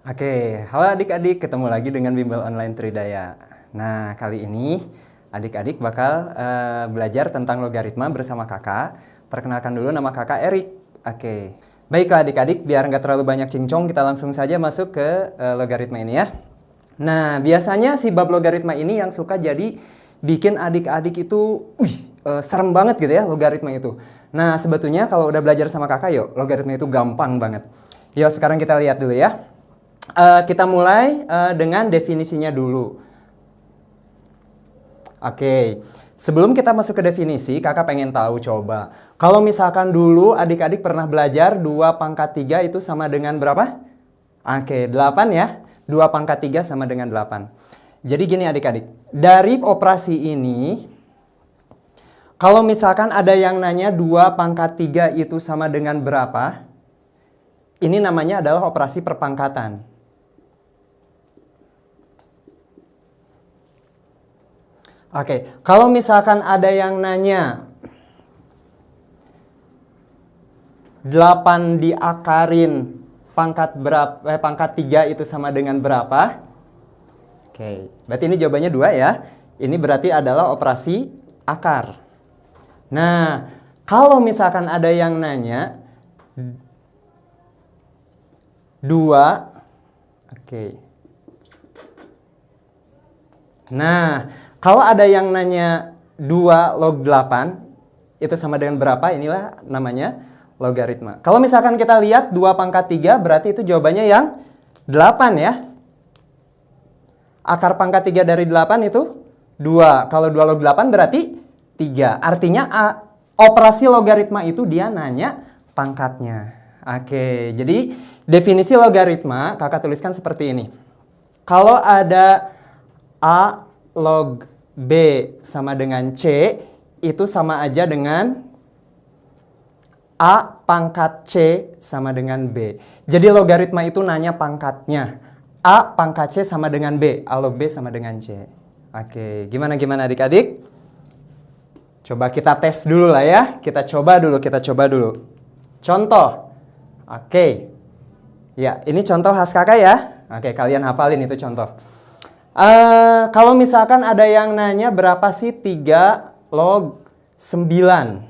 Oke, halo adik-adik, ketemu lagi dengan Bimbel Online Tridaya. Nah, kali ini adik-adik bakal belajar tentang logaritma bersama kakak. Perkenalkan dulu, nama kakak Erik. Oke, baiklah adik-adik, biar nggak terlalu banyak cincong, kita langsung saja masuk ke logaritma ini ya. Nah, biasanya si bab logaritma ini yang suka jadi bikin adik-adik itu, serem banget gitu ya logaritma itu. Nah, sebetulnya kalau udah belajar sama kakak yuk, logaritma itu gampang banget. Yuk, sekarang kita lihat dulu ya. Kita mulai dengan definisinya dulu. Oke, sebelum kita masuk ke definisi, kakak pengen tahu coba. Kalau misalkan dulu adik-adik pernah belajar 2 pangkat 3 itu sama dengan berapa? Oke, 8 ya. 2 pangkat 3 sama dengan 8. Jadi gini adik-adik, dari operasi ini, kalau misalkan ada yang nanya 2 pangkat 3 itu sama dengan berapa, ini namanya adalah operasi perpangkatan. Oke, kalau misalkan ada yang nanya 8 diakarin pangkat berapa, pangkat 3 itu sama dengan berapa? Oke, berarti ini jawabannya 2 ya. Ini berarti adalah operasi akar. Nah, kalau misalkan ada yang nanya 2, oke. Nah, kalau ada yang nanya 2 log 8, itu sama dengan berapa? Inilah namanya logaritma. Kalau misalkan kita lihat 2 pangkat 3, berarti itu jawabannya yang 8 ya. Akar pangkat 3 dari 8 itu 2. Kalau 2 log 8 berarti 3. Artinya operasi logaritma itu dia nanya pangkatnya. Oke, jadi definisi logaritma kakak tuliskan seperti ini. Kalau ada A log B sama dengan C, itu sama aja dengan A pangkat C sama dengan B. Jadi logaritma itu nanya pangkatnya. A pangkat C sama dengan B, A log B sama dengan C. Oke, gimana adik-adik? Coba kita tes dulu lah ya. Kita coba dulu. Contoh. Oke. Ya, ini contoh khas kakak ya. Oke, kalian hafalin itu contoh. Kalau misalkan ada yang nanya berapa sih 3 log 9?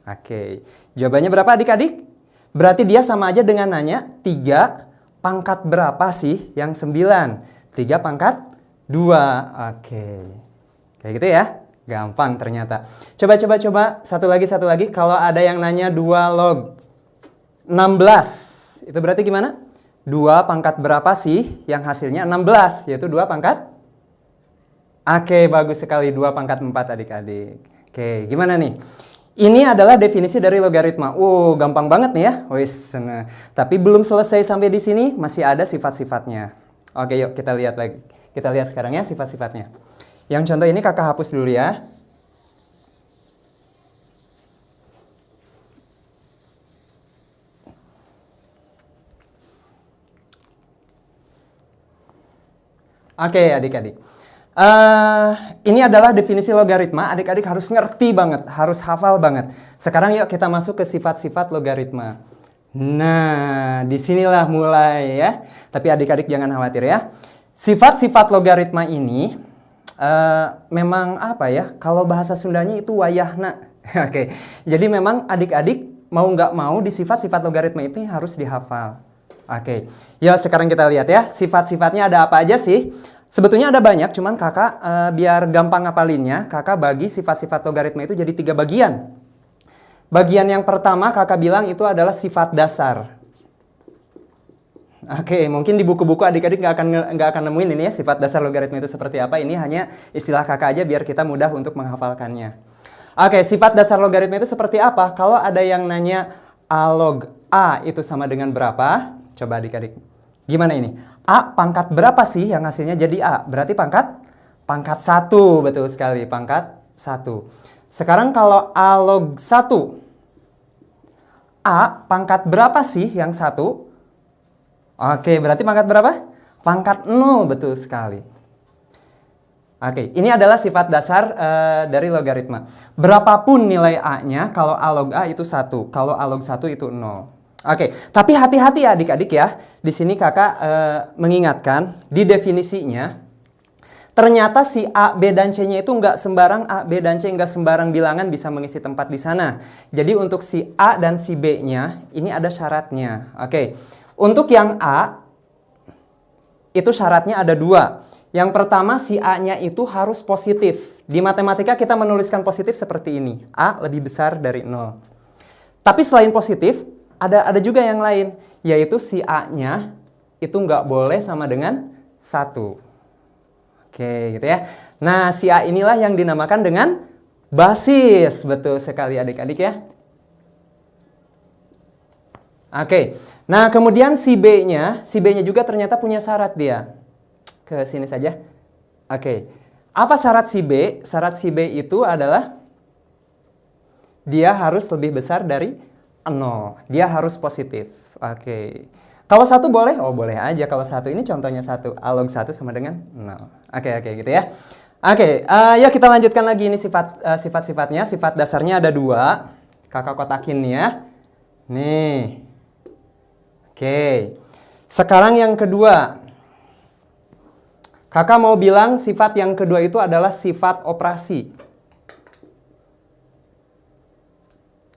Oke, jawabannya berapa adik-adik? Berarti dia sama aja dengan nanya 3 pangkat berapa sih yang 9? 3 pangkat 2. Oke, kayak gitu ya? Gampang ternyata. Coba. Satu lagi. Kalau ada yang nanya 2 log 16, itu berarti gimana? 2 pangkat berapa sih yang hasilnya 16, yaitu 2 pangkat? Oke, bagus sekali, 2 pangkat 4 adik-adik. Oke, gimana nih? Ini adalah definisi dari logaritma. Gampang banget nih ya. Nah. Tapi belum selesai sampai di sini, masih ada sifat-sifatnya. Oke, yuk kita lihat lagi. Kita lihat sekarang ya sifat-sifatnya. Yang contoh ini kakak hapus dulu ya. Oke, adik-adik. Ini adalah definisi logaritma. Adik-adik harus ngerti banget, harus hafal banget. Sekarang yuk kita masuk ke sifat-sifat logaritma. Nah, disinilah mulai ya. Tapi adik-adik jangan khawatir ya. Sifat-sifat logaritma ini memang apa ya? Kalau bahasa Sundanya itu wayahna. Oke, jadi memang adik-adik mau nggak mau di sifat-sifat logaritma itu harus dihafal. Oke, ya sekarang kita lihat ya, sifat-sifatnya ada apa aja sih? Sebetulnya ada banyak, cuman kakak biar gampang ngapalinnya, kakak bagi sifat-sifat logaritma itu jadi 3 bagian. Bagian yang pertama kakak bilang itu adalah sifat dasar. Oke, mungkin di buku-buku adik-adik nggak akan nemuin ini ya, sifat dasar logaritma itu seperti apa. Ini hanya istilah kakak aja biar kita mudah untuk menghafalkannya. Oke, sifat dasar logaritma itu seperti apa? Kalau ada yang nanya A log A itu sama dengan berapa? Coba adik-adik. Gimana ini? A pangkat berapa sih yang hasilnya jadi A? Berarti pangkat 1. Betul sekali, pangkat 1. Sekarang kalau A log 1. A pangkat berapa sih yang 1? Oke, berarti pangkat berapa? Pangkat 0, betul sekali. Oke, ini adalah sifat dasar dari logaritma. Berapapun nilai A-nya, kalau A log A itu 1. Kalau A log 1 itu 0. Oke, tapi hati-hati ya adik-adik ya. Di sini kakak mengingatkan di definisinya, ternyata si A, B, dan C-nya itu nggak sembarang A, B, dan C, nggak sembarang bilangan bisa mengisi tempat di sana. Jadi untuk si A dan si B-nya ini ada syaratnya. Oke, untuk yang A itu syaratnya ada dua. Yang pertama si A-nya itu harus positif. Di matematika kita menuliskan positif seperti ini. A lebih besar dari 0. Tapi selain positif, ada juga yang lain. Yaitu si A-nya itu nggak boleh sama dengan 1. Oke, gitu ya. Nah, si A inilah yang dinamakan dengan basis. Betul sekali adik-adik ya. Oke, nah kemudian si B-nya juga ternyata punya syarat dia. Ke sini saja. Oke, apa syarat si B? Syarat si B itu adalah dia harus lebih besar dari 0. Dia harus positif. Oke, kalau 1 boleh? Oh boleh aja kalau 1. Ini contohnya 1. A log 1 sama dengan 0. Oke, gitu ya. Oke, ya kita lanjutkan lagi ini sifat-sifatnya. Sifat dasarnya ada 2. Kakak kotakin ya. Nih. Oke, sekarang yang kedua. Kakak mau bilang sifat yang kedua itu adalah sifat operasi.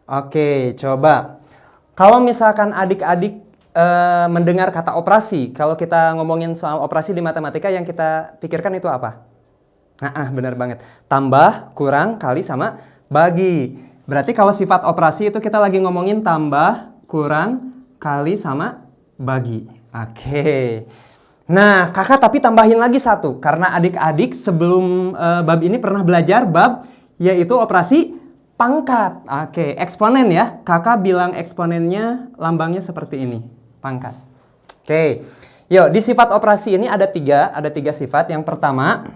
Oke, coba. Kalau misalkan adik-adik mendengar kata operasi, kalau kita ngomongin soal operasi di matematika yang kita pikirkan itu apa? Nah, benar banget. Tambah, kurang, kali, sama bagi. Berarti kalau sifat operasi itu kita lagi ngomongin tambah, kurang, kali sama bagi. Oke. Nah, kakak tapi tambahin lagi 1. Karena adik-adik sebelum bab ini pernah belajar bab yaitu operasi pangkat. Oke, eksponen ya. Kakak bilang eksponennya lambangnya seperti ini. Pangkat. Oke. Yuk, di sifat operasi ini ada 3 sifat. Yang pertama,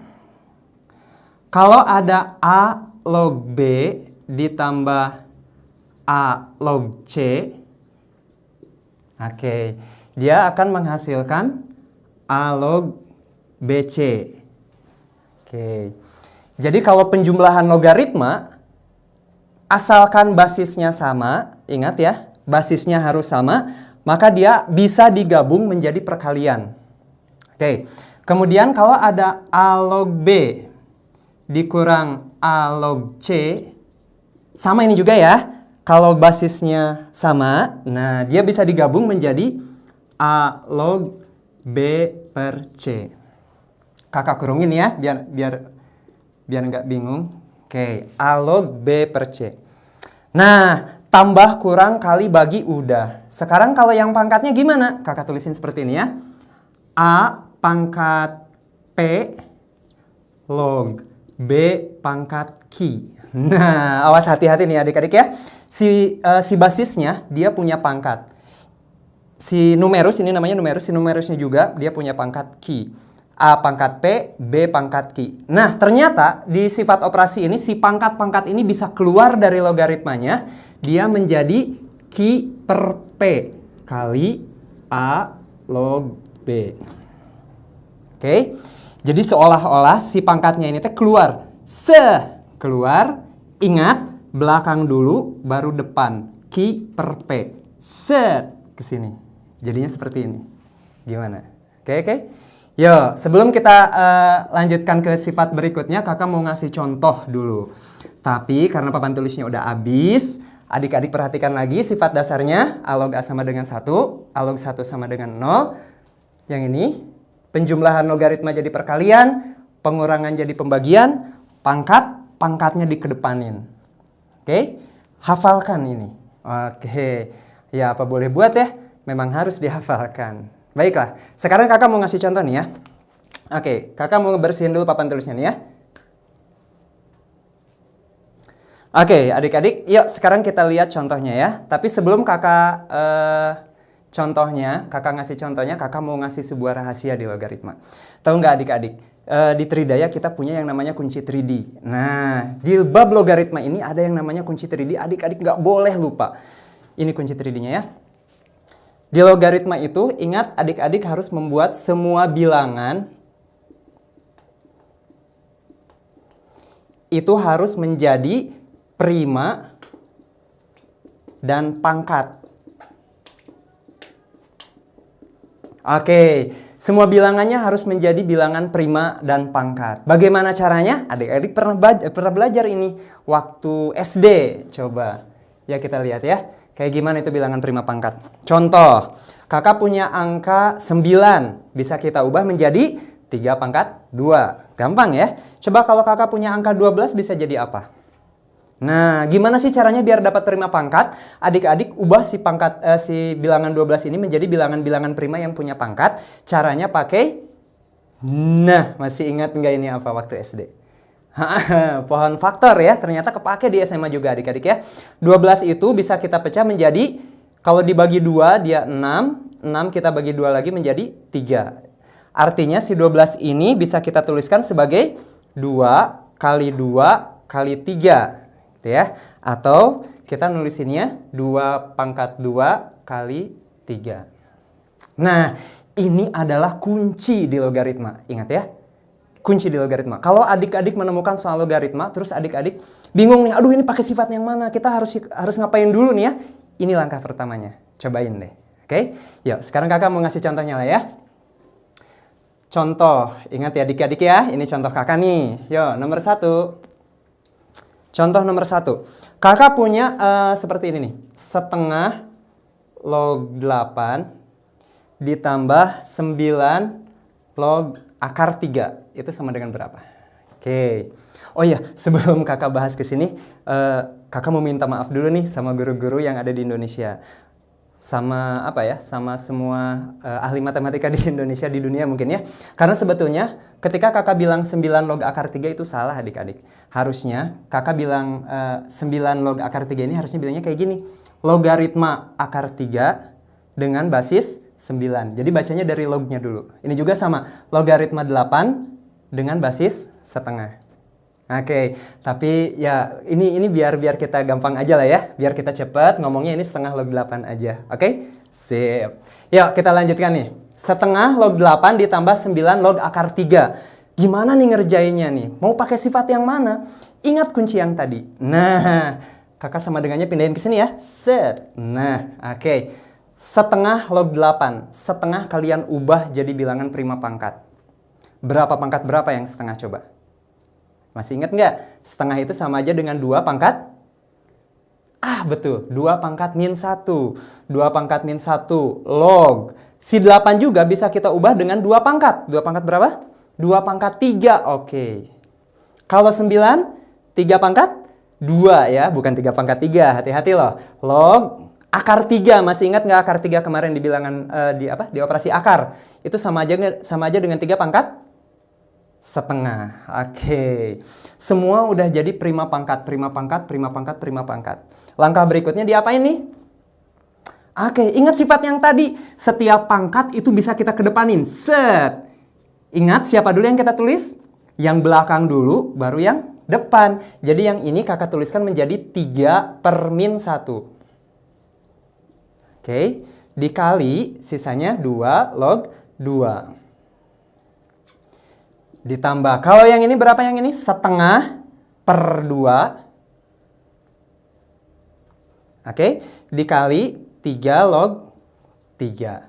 kalau ada A log B ditambah A log C, oke, dia akan menghasilkan A log BC. Oke. Jadi kalau penjumlahan logaritma, asalkan basisnya sama, ingat ya, basisnya harus sama, maka dia bisa digabung menjadi perkalian. Oke. Kemudian kalau ada A log B dikurang A log C, sama ini juga ya. Kalau basisnya sama, nah dia bisa digabung menjadi A log B per C. Kakak kurungin ya, biar nggak bingung. Oke, A log B per C. Nah, tambah, kurang, kali, bagi udah. Sekarang kalau yang pangkatnya gimana? Kakak tulisin seperti ini ya. A pangkat P log B pangkat Q. Nah, awas hati-hati nih adik-adik ya. Si basisnya dia punya pangkat. Si numerus, ini namanya numerus, si numerusnya juga dia punya pangkat Q. A pangkat P, B pangkat Q. Nah, ternyata di sifat operasi ini si pangkat-pangkat ini bisa keluar dari logaritmanya. Dia menjadi Q per P kali A log B. Oke. Jadi seolah-olah si pangkatnya ini teh keluar. Keluar. Ingat, belakang dulu, baru depan. Q per P. Ke sini. Jadinya seperti ini. Gimana? Oke. Yo, sebelum kita lanjutkan ke sifat berikutnya, kakak mau ngasih contoh dulu. Tapi karena papan tulisnya udah habis, adik-adik perhatikan lagi sifat dasarnya. A log A sama dengan 1, A log 1 sama dengan 0. Yang ini, penjumlahan logaritma jadi perkalian, pengurangan jadi pembagian, pangkatnya dikedepanin. Oke, hafalkan ini. Oke, ya apa boleh buat ya, memang harus dihafalkan. Baiklah, sekarang kakak mau ngasih contoh nih ya. Oke, kakak mau bersihin dulu papan tulisnya nih ya. Oke, adik-adik, yuk sekarang kita lihat contohnya ya. Tapi sebelum kakak ngasih contohnya, kakak mau ngasih sebuah rahasia di logaritma. Tahu nggak adik-adik? Di Tridaya kita punya yang namanya kunci 3D. Nah, di bab logaritma ini ada yang namanya kunci 3D. Adik-adik nggak boleh lupa. Ini kunci 3D-nya ya. Di logaritma itu, ingat adik-adik harus membuat semua bilangan itu harus menjadi prima dan pangkat. Oke, semua bilangannya harus menjadi bilangan prima dan pangkat. Bagaimana caranya? Adik-adik pernah belajar ini waktu SD. Coba, ya kita lihat ya. Kayak gimana itu bilangan prima pangkat. Contoh, kakak punya angka 9. Bisa kita ubah menjadi 3 pangkat 2. Gampang ya. Coba kalau kakak punya angka 12 bisa jadi apa? Nah, gimana sih caranya biar dapat prima pangkat? Adik-adik ubah si bilangan 12 ini menjadi bilangan-bilangan prima yang punya pangkat. Caranya pakai, nah, masih ingat nggak ini apa waktu SD? Pohon faktor ya, ternyata kepake di SMA juga adik-adik ya. 12 itu bisa kita pecah menjadi, kalau dibagi 2 dia 6, 6 kita bagi 2 lagi menjadi 3. Artinya si 12 ini bisa kita tuliskan sebagai 2 kali 2 kali 3. Ya, atau kita nulisinnya 2 pangkat 2 kali 3. Nah, ini adalah kunci di logaritma. Ingat ya, kunci di logaritma. Kalau adik-adik menemukan soal logaritma, terus adik-adik bingung nih, aduh ini pakai sifat yang mana? Kita harus ngapain dulu nih ya? Ini langkah pertamanya. Cobain deh. Oke? Yuk, sekarang kakak mau ngasih contohnya lah ya. Contoh, ingat ya adik-adik ya, ini contoh kakak nih. Yuk, nomor 1. Contoh nomor 1, kakak punya seperti ini nih, setengah log 8 ditambah 9 log akar 3, itu sama dengan berapa? Oke, oh iya sebelum kakak bahas ke sini, kakak mau minta maaf dulu nih sama guru-guru yang ada di Indonesia. Sama apa ya, sama semua ahli matematika di Indonesia, di dunia mungkin ya. Karena sebetulnya ketika kakak bilang 9 log akar 3 itu salah adik-adik. Harusnya kakak bilang 9 log akar 3 ini harusnya bilangnya kayak gini. Logaritma akar 3 dengan basis 9. Jadi bacanya dari lognya dulu. Ini juga sama, logaritma 8 dengan basis setengah. Oke, tapi ya ini biar kita gampang aja lah ya. Biar kita cepat ngomongnya ini setengah log 8 aja. Oke? Sip. Yuk kita lanjutkan nih. Setengah log 8 ditambah 9 log akar 3. Gimana nih ngerjainnya nih? Mau pakai sifat yang mana? Ingat kunci yang tadi. Nah, kakak sama dengannya pindahin ke sini ya. Set. Nah, oke. Setengah log 8. Setengah kalian ubah jadi bilangan prima pangkat. Berapa pangkat berapa yang setengah coba? Masih ingat nggak? Setengah itu sama aja dengan 2 pangkat? Ah, betul. 2 pangkat min 1. 2 pangkat min 1 log. Si 8 juga bisa kita ubah dengan 2 pangkat. 2 pangkat berapa? 2 pangkat 3. Oke. Kalau 9, 3 pangkat 2 ya. Bukan 3 pangkat 3. Hati-hati loh. Log akar 3. Masih ingat nggak akar 3 kemarin di bilangan di operasi akar? Itu sama aja dengan 3 pangkat setengah. Oke. Semua udah jadi prima pangkat, prima pangkat, prima pangkat, prima pangkat. Langkah berikutnya diapain nih? Oke, ingat sifat yang tadi. Setiap pangkat itu bisa kita kedepanin. Set. Ingat siapa dulu yang kita tulis? Yang belakang dulu, baru yang depan. Jadi yang ini kakak tuliskan menjadi 3 per min 1. Oke. Dikali sisanya 2 log 2. Ditambah, kalau yang ini berapa yang ini? Setengah per 2. Oke, dikali 3 log 3.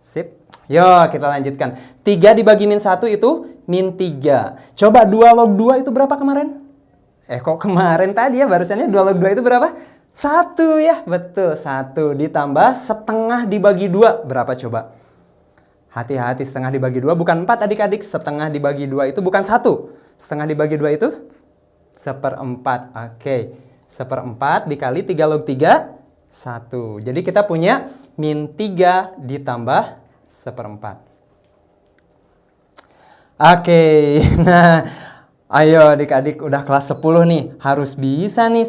Sip. Yuk, kita lanjutkan. 3 dibagi min 1 itu min 3. Coba 2 log 2 itu berapa kemarin? Kok kemarin tadi ya, barusannya 2 log 2 itu berapa? 1 ya, betul. 1 ditambah setengah dibagi 2. Berapa coba? Hati-hati, setengah dibagi 2 bukan 4 adik-adik. Setengah dibagi 2 itu bukan 1. Setengah dibagi 2 itu 1/4. Oke. 1/4 dikali 3 log 3, 1. Jadi kita punya min 3 ditambah 1/4. Oke. Nah, ayo adik-adik udah kelas 10 nih. Harus bisa nih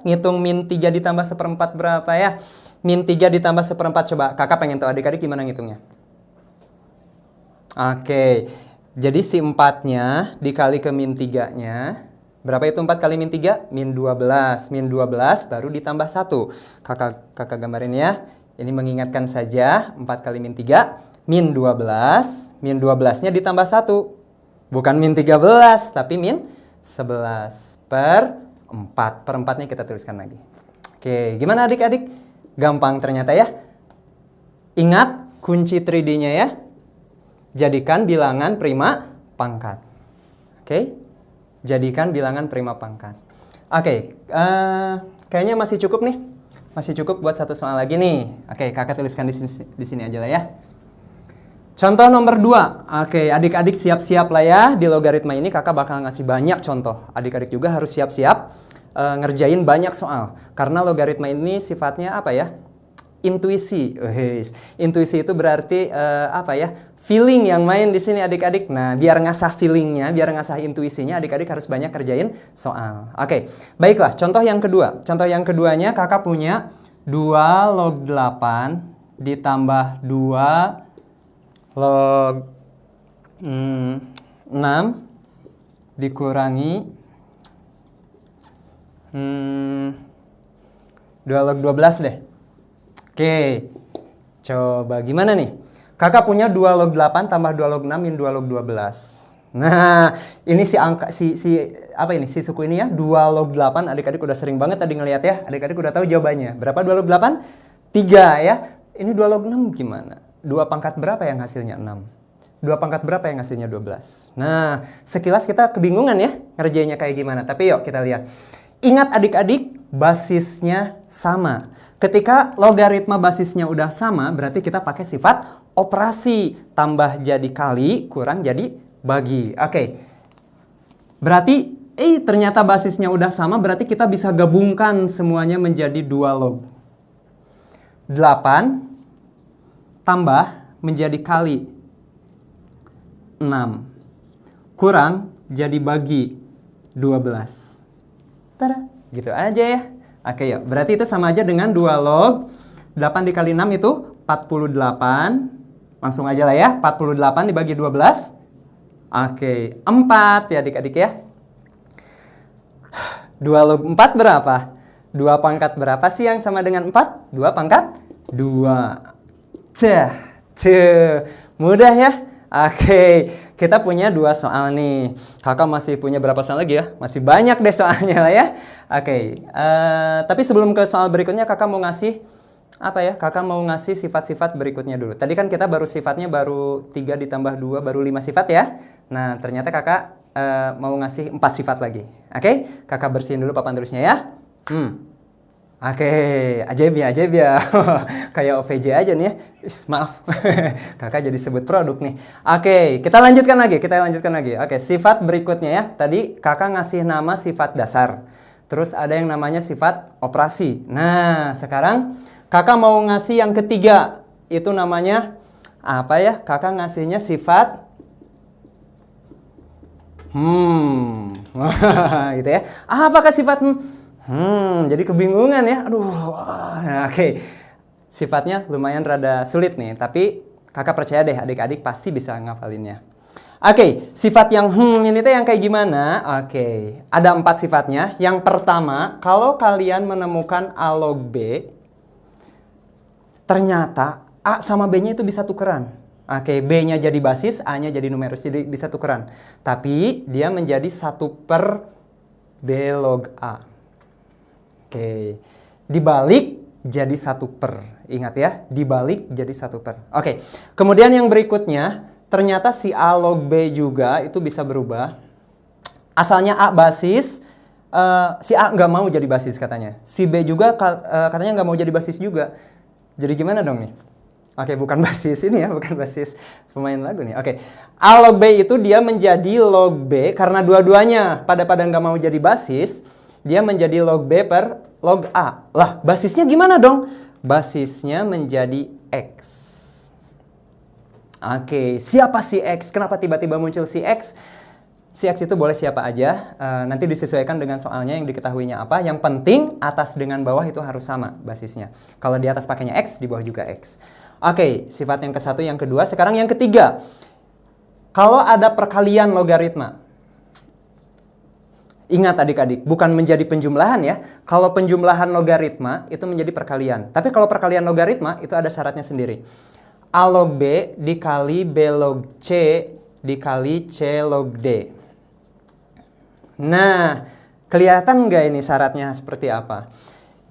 ngitung min 3 ditambah 1/4 berapa ya? Min 3 ditambah 1/4 coba. Kakak pengen tahu adik-adik gimana ngitungnya. Oke, jadi si 4-nya dikali ke min 3-nya. Berapa itu 4 kali min 3? Min 12. Min 12 baru ditambah 1. Kakak gambarin ya. Ini mengingatkan saja 4 kali min 3. Min 12. Min 12-nya ditambah 1. Bukan min 13, tapi min 11 per 4. Per 4-nya kita tuliskan lagi. Oke, gimana adik-adik? Gampang ternyata ya. Ingat, kunci 3D-nya ya. Jadikan bilangan prima pangkat. Oke. Jadikan bilangan prima pangkat. Oke, kayaknya masih cukup nih. Masih cukup buat satu soal lagi nih. Oke, kakak tuliskan di sini aja lah ya. Contoh nomor 2. Oke, adik-adik siap-siap lah ya. Di logaritma ini kakak bakal ngasih banyak contoh. Adik-adik juga harus siap-siap ngerjain banyak soal. Karena logaritma ini sifatnya apa ya? Intuisi. Intuisi itu berarti apa ya? Feeling yang main di sini adik-adik. Nah, biar ngasah feelingnya, biar ngasah intuisinya, adik-adik harus banyak kerjain soal. Oke, baiklah. Contoh yang kedua. Contoh yang keduanya kakak punya 2 log 8 ditambah 2 log 6 dikurangi 2 log 12 deh. Oke, coba gimana nih? Kakak punya 2 log 8 tambah 2 log 6 min 2 log 12. Nah, ini si angka si suku ini ya, 2 log 8. Adik-adik udah sering banget tadi ngeliat ya. Adik-adik udah tahu jawabannya. Berapa 2 log 8? 3 ya. Ini 2 log 6 gimana? 2 pangkat berapa yang hasilnya 6? 2 pangkat berapa yang hasilnya 12? Nah, sekilas kita kebingungan ya ngerjainnya kayak gimana. Tapi yuk kita lihat. Ingat adik-adik, basisnya sama. Ketika logaritma basisnya udah sama, berarti kita pakai sifat operasi. Tambah jadi kali, kurang jadi bagi. Oke. Berarti, ternyata basisnya udah sama, berarti kita bisa gabungkan semuanya menjadi 2 log 8 tambah menjadi kali 6 kurang jadi bagi 12. Tada, gitu aja ya. Oke yuk, berarti itu sama aja dengan 2 log 8 dikali 6 itu 48. Langsung aja lah ya, 48 dibagi 12. Oke, 4 ya adik-adik ya. 2 log 4 berapa? 2 pangkat berapa sih yang sama dengan 4? 2 pangkat 2. Mudah ya. Oke, kita punya 2 soal nih. Kakak masih punya berapa soal lagi ya? Masih banyak deh soalnya lah ya. Oke, tapi sebelum ke soal berikutnya kakak mau ngasih apa ya? Kakak mau ngasih sifat-sifat berikutnya dulu. Tadi kan kita baru sifatnya baru 3 ditambah 2 baru 5 sifat ya. Nah, ternyata kakak mau ngasih 4 sifat lagi. Oke, kakak bersihin dulu papan tulisnya ya. Oke, ajaib ya. Kayak OVJ aja nih ya. Maaf, kakak jadi sebut produk nih. Oke, kita lanjutkan lagi. Oke, sifat berikutnya ya. Tadi kakak ngasih nama sifat dasar. Terus ada yang namanya sifat operasi. Nah, sekarang kakak mau ngasih yang ketiga. Itu namanya apa ya? Kakak ngasihnya sifat gitu ya. Apakah sifat jadi kebingungan ya. Aduh. Oke. Sifatnya lumayan rada sulit nih, tapi kakak percaya deh adik-adik pasti bisa ngafalinnya. Oke, sifat yang ini tuh yang kayak gimana? Oke, ada 4 sifatnya. Yang pertama, kalau kalian menemukan A log B, ternyata A sama B-nya itu bisa tukeran. Oke, B-nya jadi basis, A-nya jadi numerus, jadi bisa tukeran. Tapi dia menjadi 1/B log A. Oke, dibalik jadi 1/. Ingat ya, dibalik jadi 1/. Oke, kemudian yang berikutnya, ternyata si A log B juga itu bisa berubah. Asalnya A basis, si A nggak mau jadi basis katanya. Si B juga katanya nggak mau jadi basis juga. Jadi gimana dong nih? Oke, bukan basis ini ya, bukan basis pemain lagu nih. Oke, A log B itu dia menjadi log B karena dua-duanya pada nggak mau jadi basis. Dia menjadi log B per log A. Lah, basisnya gimana dong? Basisnya menjadi X. Oke, siapa si X? Kenapa tiba-tiba muncul si X? Si X itu boleh siapa aja. Nanti disesuaikan dengan soalnya yang diketahuinya apa. Yang penting atas dengan bawah itu harus sama basisnya. Kalau di atas pakainya X, di bawah juga X. Oke, sifat yang ke-1, yang kedua. Sekarang yang ketiga. Kalau ada perkalian logaritma. Ingat adik-adik, bukan menjadi penjumlahan ya. Kalau penjumlahan logaritma itu menjadi perkalian. Tapi kalau perkalian logaritma itu ada syaratnya sendiri. A log B dikali B log C dikali C log D. Nah, kelihatan nggak ini syaratnya seperti apa?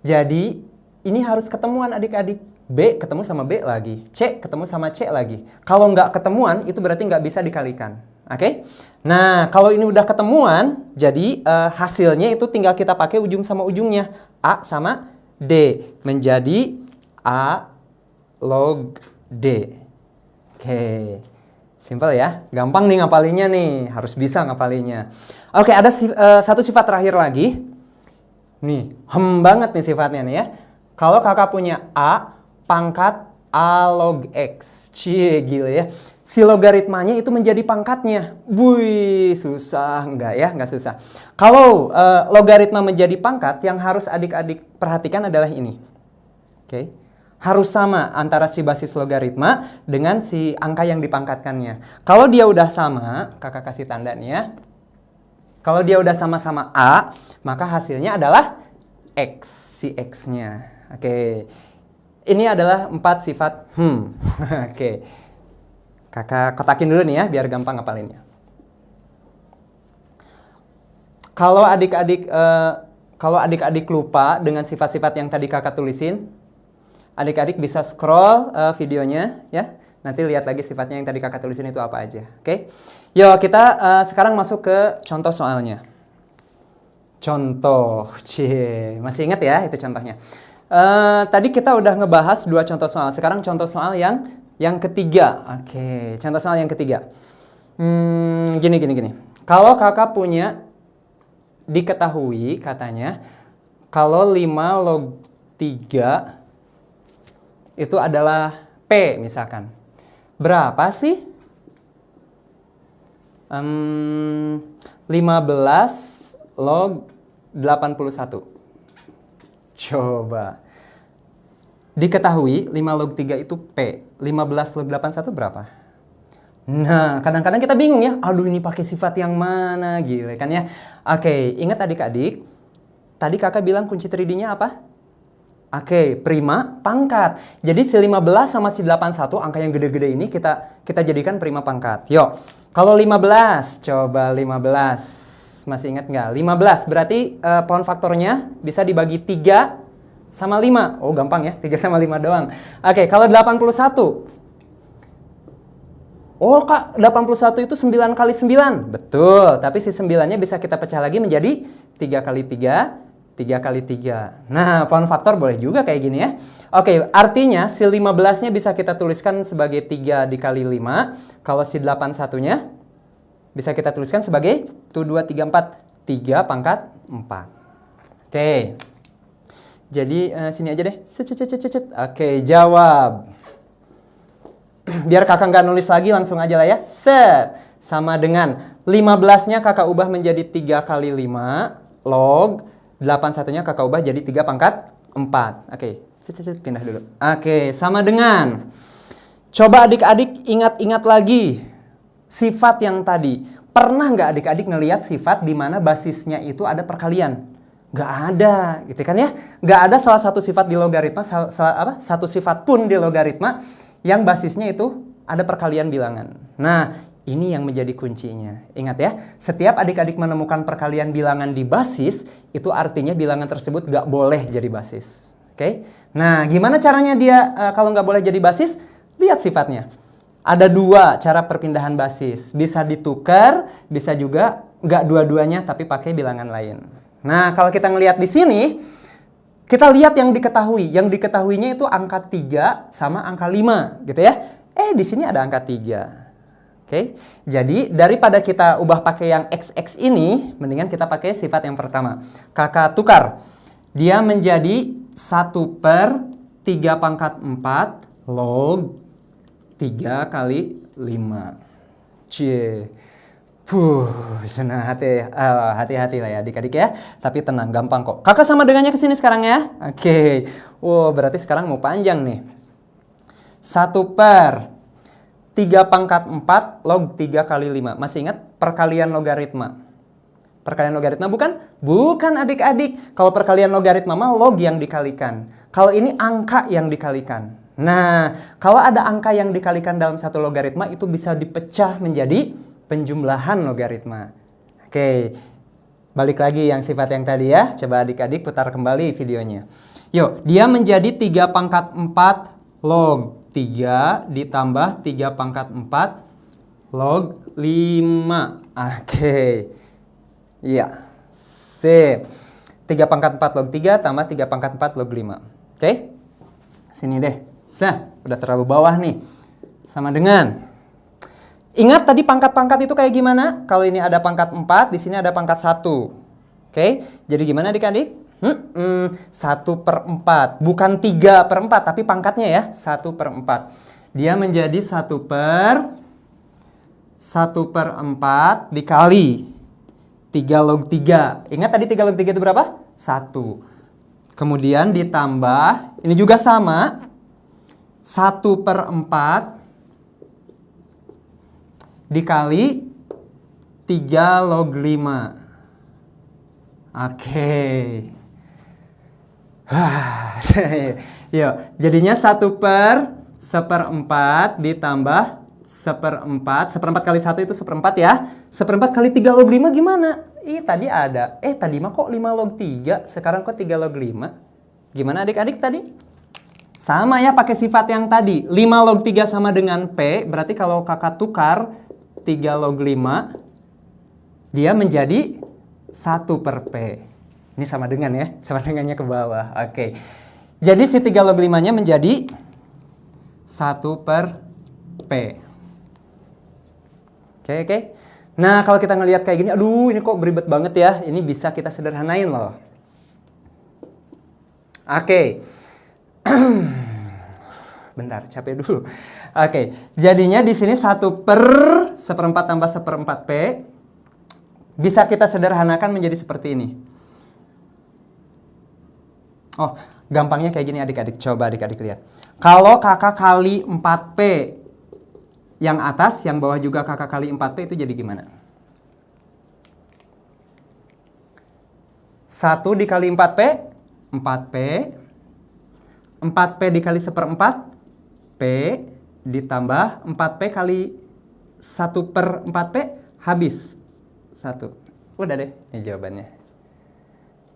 Jadi, ini harus ketemuan adik-adik. B ketemu sama B lagi, C ketemu sama C lagi. Kalau nggak ketemuan, itu berarti nggak bisa dikalikan. Oke? Nah, kalau ini udah ketemuan, jadi hasilnya itu tinggal kita pakai ujung sama ujungnya. A sama D menjadi A log D. Oke, simpel ya. Gampang nih ngapalinnya nih, harus bisa ngapalinnya. Oke, ada satu sifat terakhir lagi. Nih, banget nih sifatnya nih ya. Kalau kakak punya A pangkat A log X. Cie, gila ya. Si logaritmanya itu menjadi pangkatnya. Wih, susah. Enggak ya, enggak susah. Kalau logaritma menjadi pangkat, yang harus adik-adik perhatikan adalah ini. Oke. Harus sama antara si basis logaritma dengan si angka yang dipangkatkannya. Kalau dia udah sama, kakak kasih tanda nih ya. Kalau dia udah sama-sama A, maka hasilnya adalah X, si X-nya. Oke. Ini adalah 4 sifat Oke. Kakak kotakin dulu nih ya, biar gampang ngapalinnya. Kalau adik-adik lupa dengan sifat-sifat yang tadi kakak tulisin, adik-adik bisa scroll videonya ya. Nanti lihat lagi sifatnya yang tadi kakak tulisin itu apa aja. Oke. Yuk kita sekarang masuk ke contoh soalnya. Contoh, masih ingat ya itu contohnya. Tadi kita udah ngebahas 2 contoh soal. Sekarang contoh soal yang ketiga. Oke, contoh soal yang ketiga. Gini. Kalau kakak punya, diketahui katanya, kalau 5 log 3 itu adalah P misalkan. Berapa sih? 15 log 81. Coba. Diketahui 5 log 3 itu P. 15 log 81 berapa? Nah, kadang-kadang kita bingung ya. Aduh, ini pakai sifat yang mana? Gila kan ya. Oke, ingat adik-adik. Tadi kakak bilang kunci 3D-nya apa? Oke, prima pangkat. Jadi si 15 sama si 81, angka yang gede-gede ini kita jadikan prima pangkat. Yuk, kalau 15, coba 15. Masih ingat nggak? 15 berarti pohon faktornya bisa dibagi 3 sama 5. Oh, gampang ya, 3 sama 5 doang. Oke, kalau 81. Oh, Kak, 81 itu 9 kali 9. Betul, tapi si 9-nya bisa kita pecah lagi menjadi 3 kali 3, 3 kali 3. Nah, pohon faktor boleh juga kayak gini ya. Oke, artinya si 15-nya bisa kita tuliskan sebagai 3 dikali 5. Kalau si 81-nya bisa kita tuliskan sebagai 1, 2, 3, 4. 3 pangkat 4. Oke. Jadi sini aja deh. Oke, jawab. Biar kakak nggak nulis lagi, langsung aja lah ya. Set. Sama dengan 15-nya kakak ubah menjadi 3 kali 5 log 81-nya kakak ubah jadi 3 pangkat 4. Oke, pindah dulu. Oke, sama dengan. Coba adik-adik ingat-ingat lagi sifat yang tadi. Pernah nggak adik-adik ngelihat sifat di mana basisnya itu ada perkalian? Nggak ada, gitu kan ya? Nggak ada salah satu sifat di logaritma, satu sifat pun di logaritma yang basisnya itu ada perkalian bilangan. Nah, ini yang menjadi kuncinya. Ingat ya, setiap adik-adik menemukan perkalian bilangan di basis, itu artinya bilangan tersebut nggak boleh jadi basis. Oke? Nah, gimana caranya dia kalau nggak boleh jadi basis? Lihat sifatnya. Ada 2 cara perpindahan basis. Bisa ditukar, bisa juga nggak dua-duanya tapi pakai bilangan lain. Nah, kalau kita ngelihat di sini, kita lihat yang diketahui. Yang diketahuinya itu angka 3 sama angka 5, gitu ya. Di sini ada angka 3. Oke, jadi daripada kita ubah pakai yang XX ini, mendingan kita pakai sifat yang pertama. Kakak tukar. Dia menjadi 1 per 3 pangkat 4 log 3 kali 5. Cie. Senang hati-hati lah ya adik-adik ya. Tapi tenang, gampang kok. Kakak sama dengannya ke sini sekarang ya. Oke. Berarti sekarang mau panjang nih. 1 per 3 pangkat 4 log 3 kali 5. Masih ingat perkalian logaritma? Perkalian logaritma bukan? Bukan adik-adik. Kalau perkalian logaritma mah log yang dikalikan. Kalau ini angka yang dikalikan. Nah, kalau ada angka yang dikalikan dalam satu logaritma itu bisa dipecah menjadi penjumlahan logaritma. Oke, balik lagi yang sifat yang tadi ya. Coba adik-adik putar kembali videonya. Yuk, dia menjadi 3 pangkat 4 log 3 ditambah 3 pangkat 4 log 5. Oke. Iya. Sip. 3 pangkat 4 log 3 tambah 3 pangkat 4 log 5. Oke. Sini deh. Udah terlalu bawah nih. Sama dengan. Ingat tadi pangkat-pangkat itu kayak gimana? Kalau ini ada pangkat 4, di sini ada pangkat 1. Oke. Jadi gimana adik-adik? 1/4. Bukan 3/4, tapi pangkatnya ya. 1/4. Dia menjadi 1/4 dikali 3 log 3. Ingat tadi 3 log 3 itu berapa? 1. Kemudian ditambah, ini juga sama. 1/4 dikali 3 log 5. Oke. Yuk, jadinya 1/1/4 ditambah 1/4 kali 1 itu 1/4 ya. 1/4 kali 3 log 5 gimana? Tadi ada. Tadi mah kok 5 log 3, sekarang kok 3 log 5? Gimana adik-adik tadi? Sama ya pakai sifat yang tadi. 5 log 3 sama dengan P, berarti kalau kakak tukar 3 log 5, dia menjadi 1/P. Ini sama dengan ya, sama dengannya ke bawah. Oke. Jadi si 3 log 5-nya menjadi 1/P. Oke. Nah, kalau kita ngelihat kayak gini, aduh ini kok beribet banget ya. Ini bisa kita sederhanain loh. Oke. Bentar, capek dulu. Oke, jadinya di sini 1/1/4 tambah 1/4P bisa kita sederhanakan menjadi seperti ini. Oh, gampangnya kayak gini adik-adik. Coba adik-adik lihat. Kalau kakak kali 4P yang atas, yang bawah juga kakak kali 4P itu jadi gimana? 1 dikali 4P, 4P. 4P dikali 1/4, P. Ditambah 4P kali 1/4P, habis 1. Udah deh, ini jawabannya.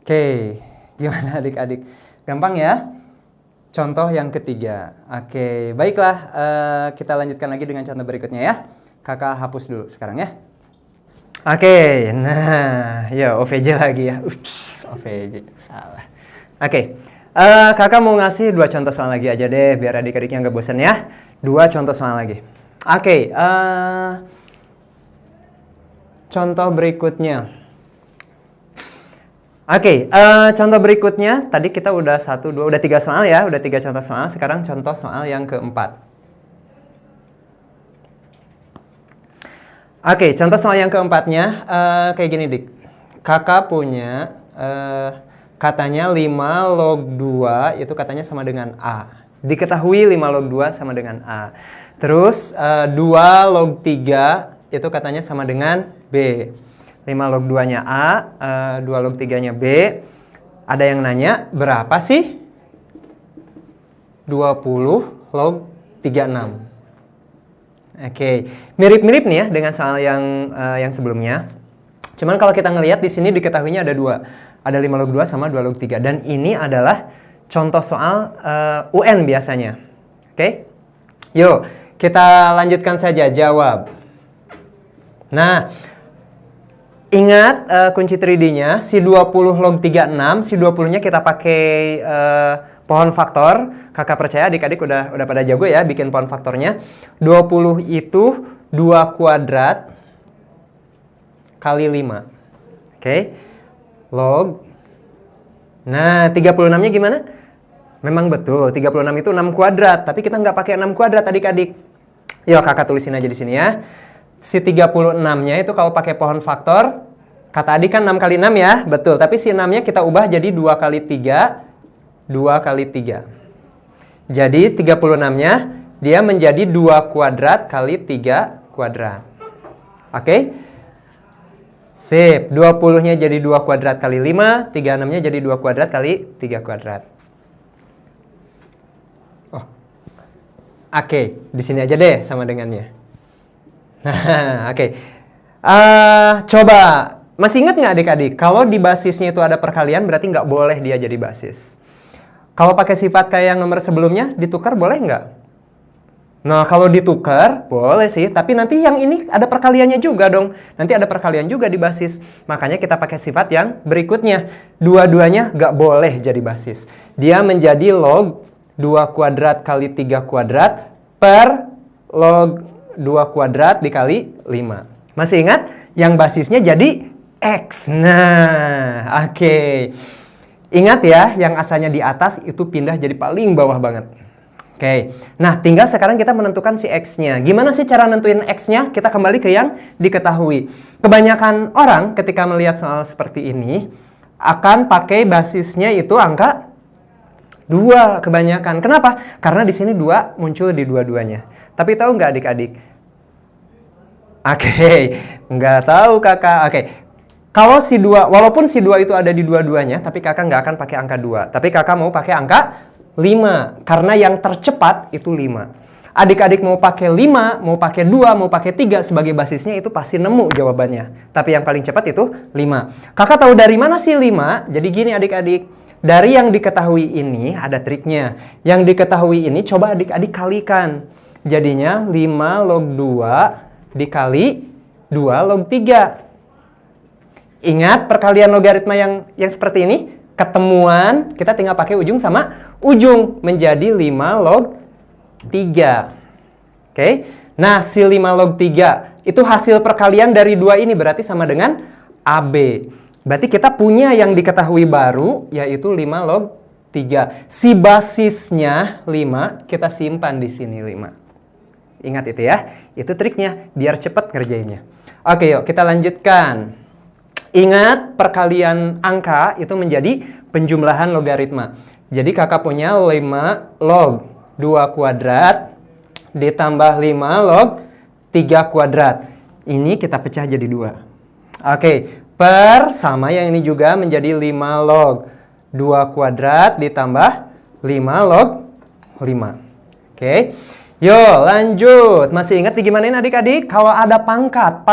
Oke, gimana adik-adik? Gampang ya? Contoh yang ketiga. Oke, baiklah. Kita lanjutkan lagi dengan contoh berikutnya ya. Kakak hapus dulu sekarang ya. Oke, nah, ya OVJ lagi ya. Ups, OVJ, salah. Oke, kakak mau ngasih 2 contoh soal lagi aja deh, biar adik-adiknya nggak bosan ya. 2 contoh soal lagi. Oke, contoh berikutnya. Oke, contoh berikutnya, tadi kita udah 1, 2, udah 3 soal ya, udah 3 contoh soal. Sekarang contoh soal yang keempat. Oke, contoh soal yang keempatnya, kayak gini dik. Kakak punya, katanya 5 log 2 itu katanya sama dengan A. Diketahui 5 log 2 sama dengan A. Terus, 2 log 3 itu katanya sama dengan B. 5 log 2-nya A, 2 log 3-nya B. Ada yang nanya, berapa sih 20 log 36? Oke, mirip-mirip nih ya dengan soal yang sebelumnya. Cuman kalau kita ngelihat di sini diketahuinya ada 2. Ada 5 log 2 sama 2 log 3. Dan ini adalah contoh soal UN biasanya. Oke, yuk kita lanjutkan saja jawab. Nah, ingat kunci 3D-nya, si 20 log 36, si 20-nya kita pakai pohon faktor. Kakak percaya adik-adik udah pada jago ya bikin pohon faktornya. 20 itu 2 kuadrat kali 5. Oke. Log. Nah, 36-nya gimana? Memang betul, 36 itu 6 kuadrat. Tapi kita nggak pakai 6 kuadrat adik-adik. Yuk kakak tulisin aja di sini ya. Si 36-nya itu kalau pakai pohon faktor, kata adik kan 6 kali 6 ya, betul. Tapi si 6-nya kita ubah jadi 2 kali 3, 2 kali 3. Jadi 36-nya dia menjadi 2 kuadrat kali 3 kuadrat. Oke? Sip, 20-nya jadi 2 kuadrat kali 5, 36-nya jadi 2 kuadrat kali 3 kuadrat. Oh. Oke, di sini aja deh sama dengannya. Nah, oke. Coba, masih ingat nggak adik-adik? Kalau di basisnya itu ada perkalian, berarti nggak boleh dia jadi basis. Kalau pakai sifat kayak yang nomor sebelumnya, ditukar boleh nggak? Nah, kalau ditukar, boleh sih. Tapi nanti yang ini ada perkaliannya juga dong. Nanti ada perkalian juga di basis. Makanya kita pakai sifat yang berikutnya. Dua-duanya nggak boleh jadi basis. Dia menjadi log 2 kuadrat kali 3 kuadrat per log 2 kuadrat dikali 5. Masih ingat? Yang basisnya jadi X. Nah, oke. Ingat ya, yang asalnya di atas itu pindah jadi paling bawah banget. Oke, nah tinggal sekarang kita menentukan si X-nya. Gimana sih cara nentuin X-nya? Kita kembali ke yang diketahui. Kebanyakan orang ketika melihat soal seperti ini akan pakai basisnya itu angka 2 kebanyakan. Kenapa? Karena di sini 2 muncul di dua-duanya. Tapi tahu nggak adik-adik? Oke, nggak tahu kakak. Oke, kalau si 2, walaupun si 2 itu ada di dua-duanya, tapi kakak nggak akan pakai angka 2. Tapi kakak mau pakai angka 5, karena yang tercepat itu 5. Adik-adik mau pakai 5, mau pakai 2, mau pakai 3 sebagai basisnya itu pasti nemu jawabannya. Tapi yang paling cepat itu 5. Kakak tahu dari mana sih 5? Jadi gini adik-adik, dari yang diketahui ini ada triknya. Yang diketahui ini coba adik-adik kalikan. Jadinya 5 log 2 dikali 2 log 3. Ingat perkalian logaritma yang seperti ini? Ketemuan, kita tinggal pakai ujung sama ujung. Menjadi 5 log 3. Oke. Nah, si 5 log 3 itu hasil perkalian dari 2 ini berarti sama dengan AB. Berarti kita punya yang diketahui baru, yaitu 5 log 3. Si basisnya 5, kita simpan di sini 5. Ingat itu ya. Itu triknya, biar cepat ngerjainnya. Oke, yuk kita lanjutkan. Ingat, perkalian angka itu menjadi penjumlahan logaritma. Jadi kakak punya 5 log 2 kuadrat ditambah 5 log 3 kuadrat. Ini kita pecah jadi 2. Oke, per sama yang ini juga menjadi 5 log 2 kuadrat ditambah 5 log 5. Oke, yuk lanjut. Masih ingat digimanain adik-adik? Kalau ada pangkat.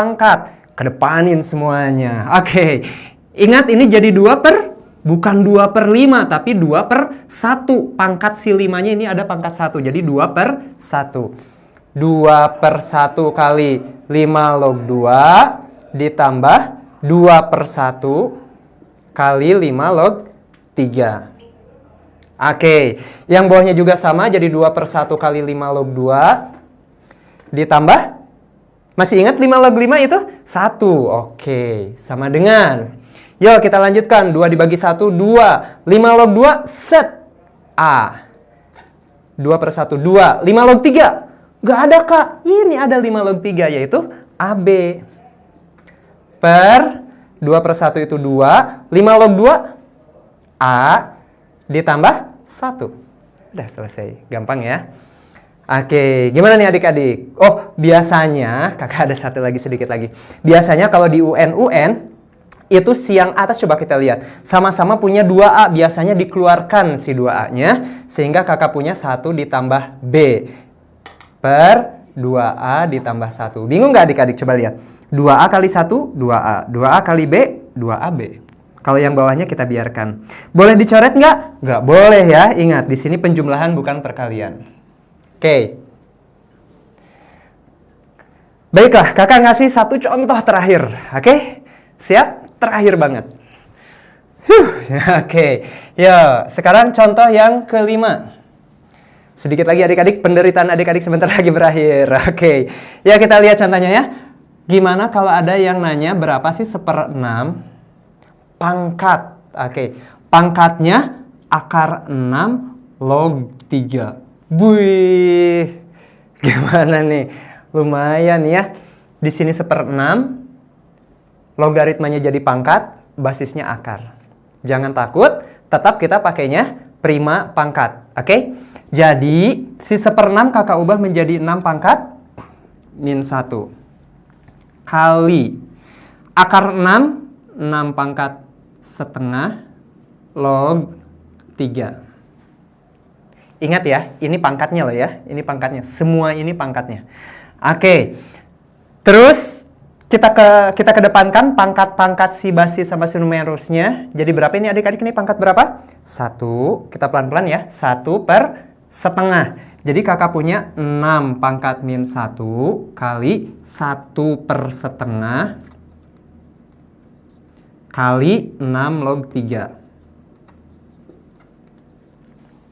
Kedepanin semuanya. Oke. Ingat ini jadi 2 per, bukan 2 per 5, tapi 2 per 1. Pangkat si 5-nya ini ada pangkat 1. Jadi 2 per 1. 2 per 1 kali 5 log 2 ditambah 2 per 1 kali 5 log 3. Oke. Yang bawahnya juga sama, jadi 2 per 1 kali 5 log 2 ditambah, masih ingat 5 log 5 itu? 1. Oke, sama dengan. Yuk kita lanjutkan. 2 dibagi 1, 2. 5 log 2, set. A. 2 per 1, 2. 5 log 3. Gak ada kak. Ini ada 5 log 3 yaitu AB. Per 2 per 1 itu 2. 5 log 2, A. Ditambah 1. Udah selesai. Gampang ya. Oke, gimana nih adik-adik? Oh, biasanya, kakak ada satu lagi sedikit lagi. Biasanya kalau di UN itu siang atas coba kita lihat. Sama-sama punya 2A, biasanya dikeluarkan si 2A-nya. Sehingga kakak punya 1 ditambah B. Per 2A ditambah 1. Bingung nggak adik-adik? Coba lihat. 2A kali 1, 2A. 2A kali B, 2AB. Kalau yang bawahnya kita biarkan. Boleh dicoret nggak? Nggak boleh ya. Ingat, di sini penjumlahan bukan perkalian. Oke. Baiklah, kakak ngasih satu contoh terakhir. Oke? Siap? Terakhir banget. Oke. Yo, sekarang contoh yang kelima. Sedikit lagi adik-adik, penderitaan adik-adik sebentar lagi berakhir. Oke. Ya, kita lihat contohnya ya. Gimana kalau ada yang nanya berapa sih 1/6 pangkat? Oke. Pangkatnya akar 6 log 3. Wih, gimana nih? Lumayan ya. Di sini 1/6, logaritmanya jadi pangkat, basisnya akar. Jangan takut, tetap kita pakainya prima pangkat. Oke? Jadi, si 1/6 kakak ubah menjadi 6 pangkat min 1. Kali akar 6, 6 pangkat setengah log 3. Ingat ya, ini pangkatnya loh ya. Ini pangkatnya. Semua ini pangkatnya. Oke. Terus, kita kedepankan pangkat-pangkat si basis sama si numerusnya. Jadi berapa ini adik-adik, ini pangkat berapa? 1. Kita pelan-pelan ya. 1/setengah. Jadi kakak punya 6 pangkat min 1 kali 1/setengah kali 6 log 3.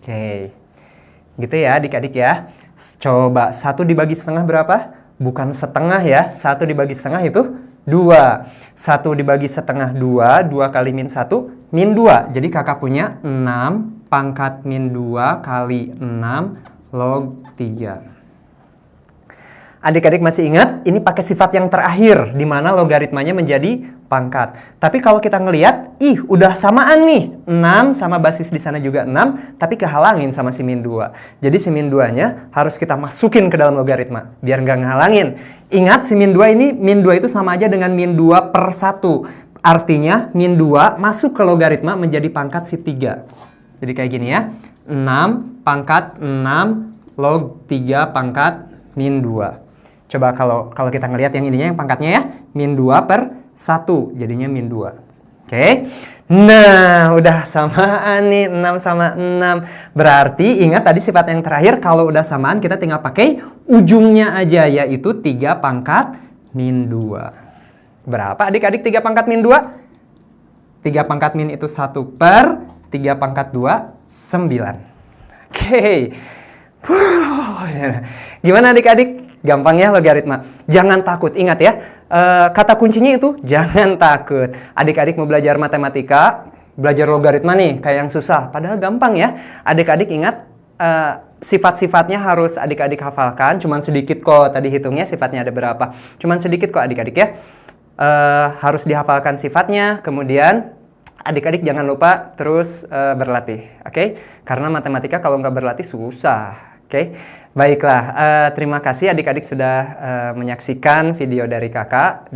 Oke. Gitu ya adik-adik ya. Coba 1 dibagi setengah berapa? Bukan setengah ya, 1 dibagi setengah itu 2. 1 dibagi setengah 2, 2 kali min 1, min 2. Jadi kakak punya 6 pangkat min 2 kali 6 log 3. Adik-adik masih ingat, ini pakai sifat yang terakhir, di mana logaritmanya menjadi pangkat. Tapi kalau kita ngelihat, udah samaan nih. 6 sama basis di sana juga 6, tapi kehalangin sama si min 2. Jadi si min 2-nya harus kita masukin ke dalam logaritma, biar nggak ngehalangin. Ingat, si min 2 ini, min 2 itu sama aja dengan min 2/1. Artinya, min 2 masuk ke logaritma menjadi pangkat si 3. Jadi kayak gini ya, 6 pangkat 6 log 3 pangkat min 2. Coba kalau kita ngelihat yang ininya, yang pangkatnya ya, min 2/1, jadinya min 2. Oke. Nah, udah samaan nih, 6 sama 6. Berarti ingat tadi sifat yang terakhir, kalau udah samaan kita tinggal pakai ujungnya aja, yaitu 3 pangkat min 2. Berapa adik-adik 3 pangkat min 2? 3 pangkat min itu 1/3 pangkat 2, 9. Oke. Gimana adik-adik? Gampang ya logaritma. Jangan takut, ingat ya. Kata kuncinya itu jangan takut. Adik-adik mau belajar matematika, belajar logaritma nih, kayak yang susah. Padahal gampang ya. Adik-adik ingat, sifat-sifatnya harus adik-adik hafalkan. Cuman sedikit kok, tadi hitungnya sifatnya ada berapa. Cuman sedikit kok adik-adik ya. Harus dihafalkan sifatnya, kemudian adik-adik jangan lupa terus berlatih. Oke? Karena matematika kalau nggak berlatih susah. Oke, baiklah. Terima kasih adik-adik sudah menyaksikan video dari kakak.